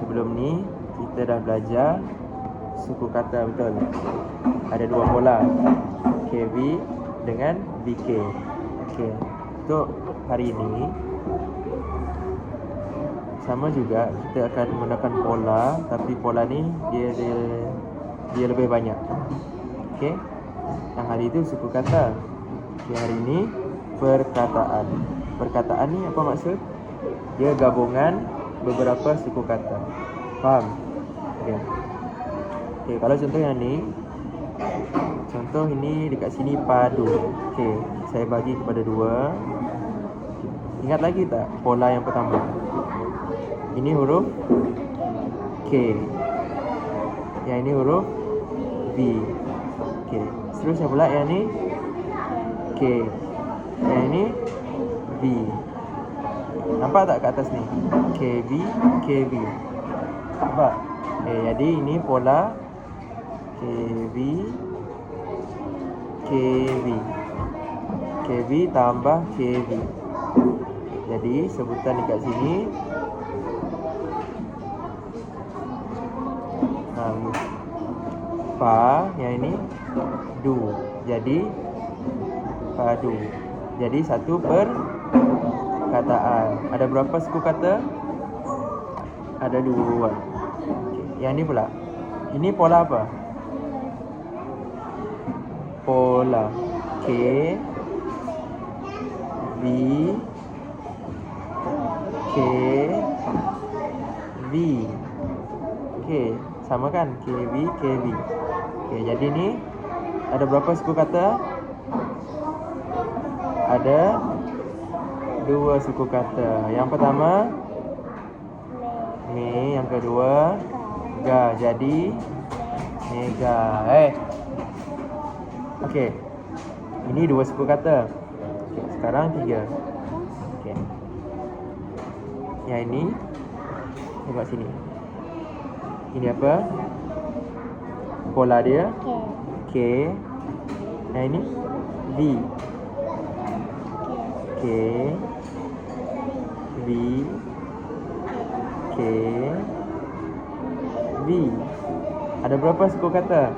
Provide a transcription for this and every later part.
sebelum ni kita dah belajar suku kata, betul? Ada dua pola, KB dengan VK. Okey, untuk hari ini sama juga kita akan menggunakan pola, tapi pola ni dia lebih banyak. Okey, yang hari itu suku kata. Okey, hari ini perkataan. Perkataan ni apa maksud? Dia gabungan beberapa suku kata. Faham? Okey. Okey, kalau contoh yang ni, contoh ini dekat sini padu. Okey, saya bagi kepada dua. Ingat lagi tak pola yang pertama? Ini huruf K. Yang ini huruf V. Okey, seterusnya pula yang ni K. Yang ini V. Nampak tak kat atas ni? KB, KB. Nampak? Jadi ini pola KB, KB. KB tambah KB. Jadi sebutan dekat sini pa, yang ini du. Jadi padu. Jadi satu perkataan. Ada berapa suku kata? Ada dua. Okay. Yang ni pula. Ini pola apa? Pola K, V, K, V. Okey, sama kan? KB, KB. Okey, jadi ni ada berapa suku kata? Ada dua suku kata. Yang pertama me, yang kedua ga. Jadi mega. Okey. Ini dua suku kata. Okey, sekarang tiga. Okey. Yang ini tengok sini. Ini apa? Pola dia K. Yang ini V. K, V, K, V. Ada berapa suku kata?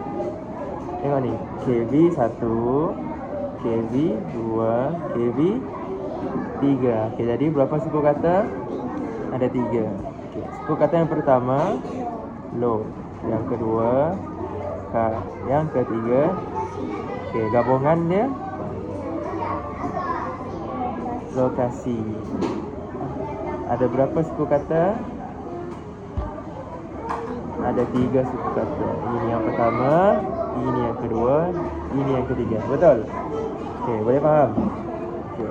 Tengok ni. KB 1, KB 2, KB 3. Okey, jadi berapa suku kata? Ada 3. Okey, suku kata yang pertama lo, yang kedua ka, yang ketiga okey, gabungan dia lokasi. Ada berapa suku kata? Ada 3 suku kata. Ini yang pertama, ini yang kedua, ini yang ketiga. Betul? Okey, boleh faham? Okey.